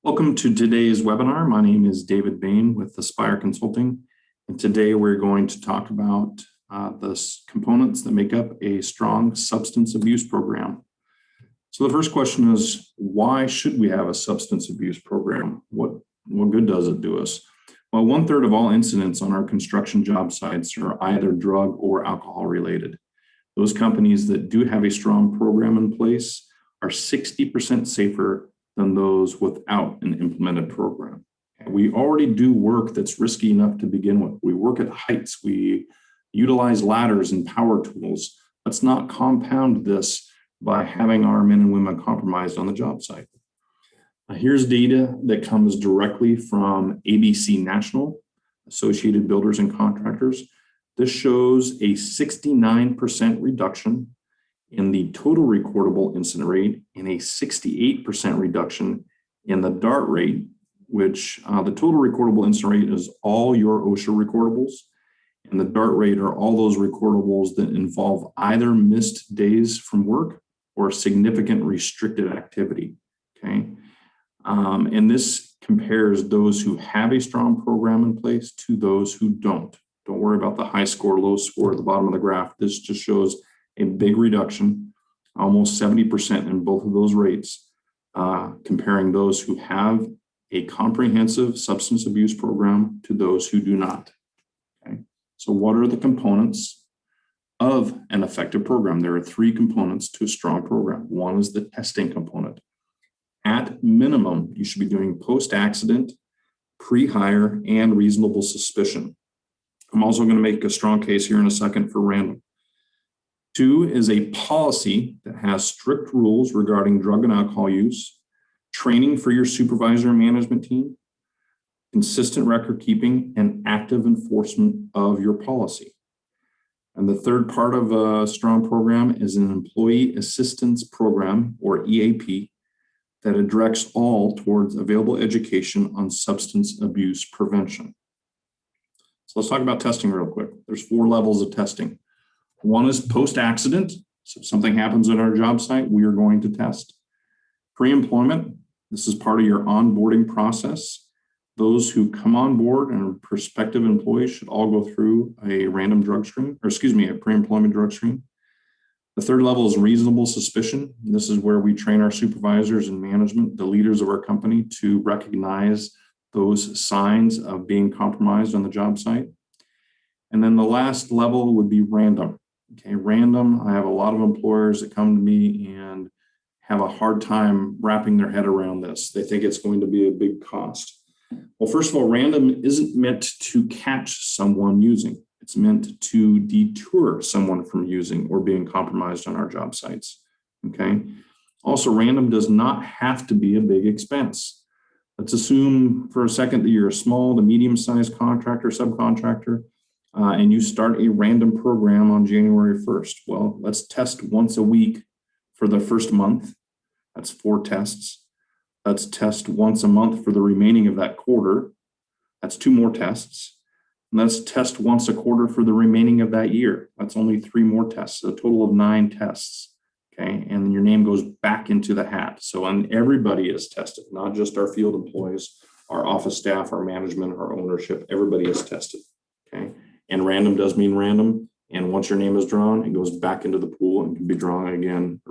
Welcome to today's webinar. My name is David Bain with Aspire Consulting, and today we're going to talk about the components that make up a strong substance abuse program. So the first question is, why should we have a substance abuse program? What good does it do us? Well, 1/3 of all incidents on our construction job sites are either drug or alcohol related. Those companies that do have a strong program in place are 60% safer than those without an implemented program. We already do work that's risky enough to begin with. We work at heights, we utilize ladders and power tools. Let's not compound this by having our men and women compromised on the job site. Here's data that comes directly from ABC National, Associated Builders and Contractors. This shows a 69% reduction in the total recordable incident rate and a 68% reduction in the DART rate, which the total recordable incident rate is all your OSHA recordables, and the DART rate are all those recordables that involve either missed days from work or significant restricted activity, okay? And this compares those who have a strong program in place to those who don't. Don't worry about the high score, low score at the bottom of the graph. This just shows a big reduction, almost 70% in both of those rates, comparing those who have a comprehensive substance abuse program to those who do not. Okay. So what are the components of an effective program? There are 3 components to a strong program. One is the testing component. At minimum, you should be doing post-accident, pre-hire, and reasonable suspicion. I'm also going to make a strong case here in a second for random. 2 is a policy that has strict rules regarding drug and alcohol use, training for your supervisor and management team, consistent record keeping, and active enforcement of your policy. And the third part of a strong program is an employee assistance program, or EAP, that directs all towards available education on substance abuse prevention. So let's talk about testing real quick. There's 4 levels of testing. One is post-accident. So if something happens at our job site, we are going to test. Pre-employment, this is part of your onboarding process. Those who come on board and prospective employees should all go through a random drug screen, a pre-employment drug screen. The third level is reasonable suspicion. This is where we train our supervisors and management, the leaders of our company, to recognize those signs of being compromised on the job site. And then the last level would be random. Okay, random. I have a lot of employers that come to me and have a hard time wrapping their head around this. They think it's going to be a big cost. Well, first of all, random isn't meant to catch someone using. It's meant to deter someone from using or being compromised on our job sites. Okay. Also, random does not have to be a big expense. Let's assume for a second that you're a small to medium-sized contractor, subcontractor, and you start a random program on January 1st. Well, let's test once a week for the first month. That's 4 tests. Let's test once a month for the remaining of that quarter. That's 2 more tests. And let's test once a quarter for the remaining of that year. That's only 3 more tests, a total of 9 tests. Okay, and then your name goes back into the hat. So everybody is tested, not just our field employees, our office staff, our management, our ownership. Everybody is tested. Okay. And random does mean random. And once your name is drawn, it goes back into the pool and can be drawn again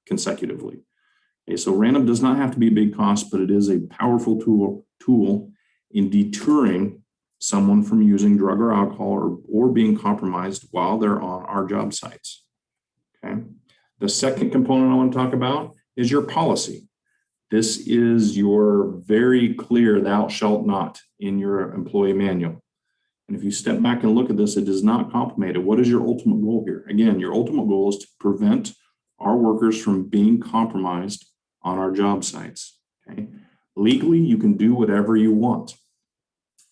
consecutively. Okay, so random does not have to be a big cost, but it is a powerful tool in deterring someone from using drug or alcohol or being compromised while they're on our job sites. Okay. The second component I want to talk about is your policy. This is your very clear thou shalt not in your employee manual. And if you step back and look at this, it is not complicated. What is your ultimate goal here? Again, your ultimate goal is to prevent our workers from being compromised on our job sites. Okay? Legally, you can do whatever you want.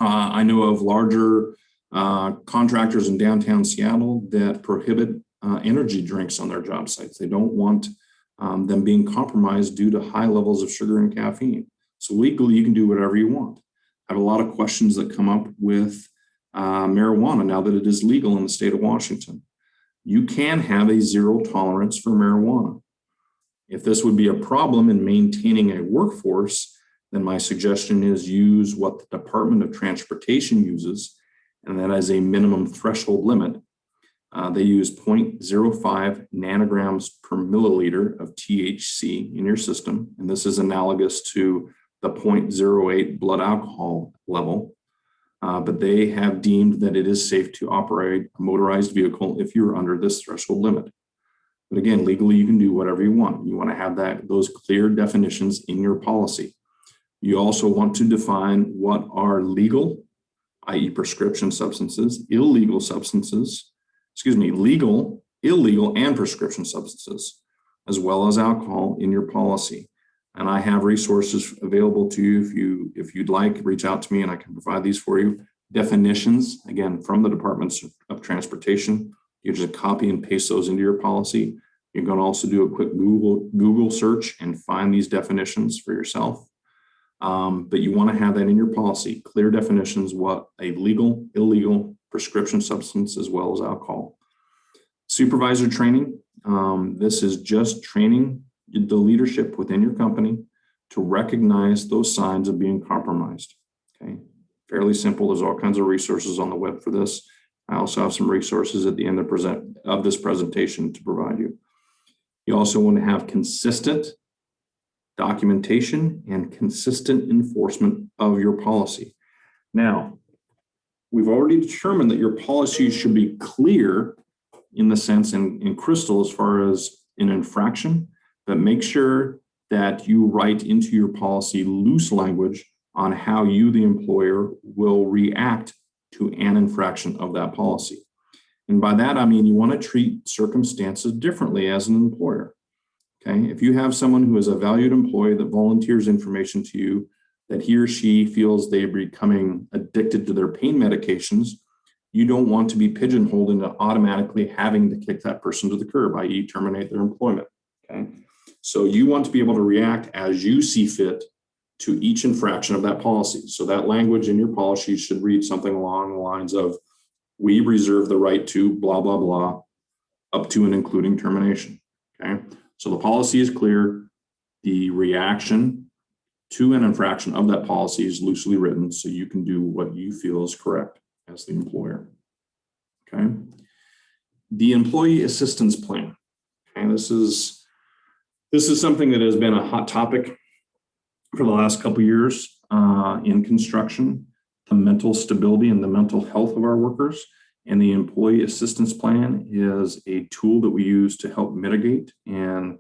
I know of larger contractors in downtown Seattle that prohibit energy drinks on their job sites. They don't want them being compromised due to high levels of sugar and caffeine. So legally, you can do whatever you want. I have a lot of questions that come up with marijuana now that it is legal in the state of Washington. You can have a 0 tolerance for marijuana. If this would be a problem in maintaining a workforce, then my suggestion is use what the Department of Transportation uses, and that is a minimum threshold limit. They use 0.05 nanograms per milliliter of THC in your system, and this is analogous to the 0.08 blood alcohol level. But they have deemed that it is safe to operate a motorized vehicle if you're under this threshold limit. But again, legally, you can do whatever you want. You want to have those clear definitions in your policy. You also want to define what are legal, i.e. prescription substances, illegal substances, legal, illegal, and prescription substances, as well as alcohol in your policy. And I have resources available to you if you'd like, reach out to me and I can provide these for you. Definitions, again, from the Departments of Transportation. You just copy and paste those into your policy. You can also do a quick Google search and find these definitions for yourself. But you want to have that in your policy, clear definitions, what a legal, illegal, prescription substance, as well as alcohol. Supervisor training. This is just training the leadership within your company to recognize those signs of being compromised. Okay, fairly simple. There's all kinds of resources on the web for this. I also have some resources at the end of this presentation to provide you. You also want to have consistent documentation and consistent enforcement of your policy. Now, we've already determined that your policy should be clear in the sense in crystal as far as an infraction, but make sure that you write into your policy loose language on how you, the employer, will react to an infraction of that policy. And by that, I mean you want to treat circumstances differently as an employer. Okay, if you have someone who is a valued employee that volunteers information to you that he or she feels they're becoming addicted to their pain medications, you don't want to be pigeonholed into automatically having to kick that person to the curb, i.e. terminate their employment. Okay, so you want to be able to react as you see fit to each infraction of that policy. So that language in your policy should read something along the lines of, we reserve the right to blah, blah, blah, up to and including termination. Okay, so the policy is clear. The reaction to an infraction of that policy is loosely written so you can do what you feel is correct as the employer. Okay, the employee assistance plan. Okay, this is something that has been a hot topic for the last couple of years in construction, the mental stability and the mental health of our workers. And the employee assistance plan is a tool that we use to help mitigate and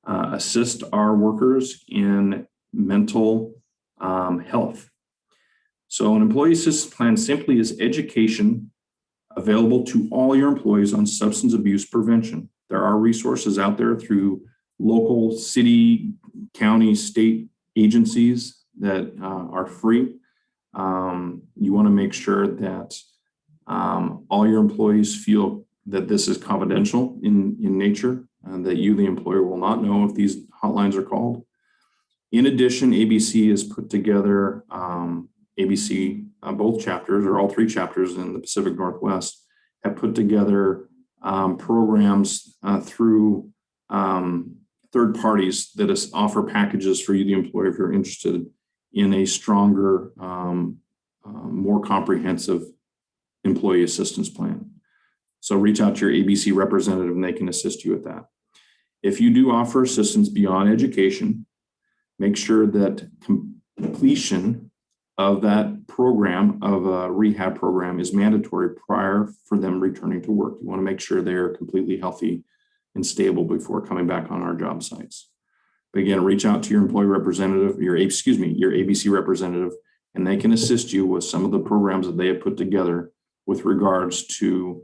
assist our workers in mental health. So an employee assistance plan simply is education available to all your employees on substance abuse prevention. There are resources out there through local, city, county, state agencies that are free. You want to make sure that all your employees feel that this is confidential in nature, and that you, the employer, will not know if these hotlines are called. In addition, ABC has put together, both chapters, or all three chapters in the Pacific Northwest, have put together programs through third parties that offer packages for you, the employer, if you're interested in a stronger, more comprehensive employee assistance plan. So reach out to your ABC representative and they can assist you with that. If you do offer assistance beyond education, make sure that completion of that program, of a rehab program, is mandatory prior for them returning to work. You want to make sure they're completely healthy and stable before coming back on our job sites. But again, reach out to your employee representative, your ABC representative, and they can assist you with some of the programs that they have put together with regards to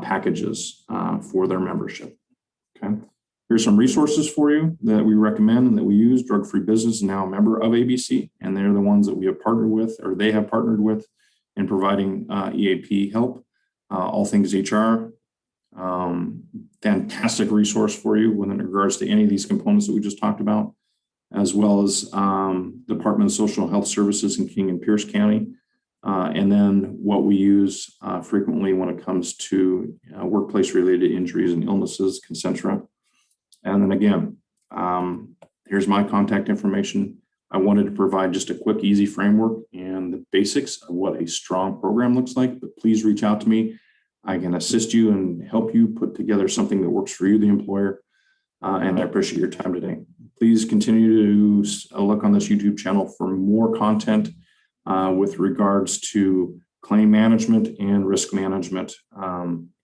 packages for their membership. Okay, here's some resources for you that we recommend and that we use. Drug Free Business is now a member of ABC, and they're the ones that we have partnered with, or they have partnered with, in providing EAP help. All Things HR, fantastic resource for you in regards to any of these components that we just talked about, as well as Department of Social Health Services in King and Pierce County. And then what we use frequently when it comes to workplace-related injuries and illnesses, Concentra. And then again, here's my contact information. I wanted to provide just a quick, easy framework and the basics of what a strong program looks like, but please reach out to me. I can assist you and help you put together something that works for you, the employer, and I appreciate your time today. Please continue to look on this YouTube channel for more content with regards to claim management and risk management.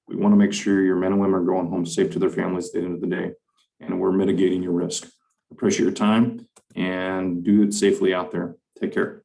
We want to make sure your men and women are going home safe to their families at the end of the day, and we're mitigating your risk. Appreciate your time and do it safely out there. Take care.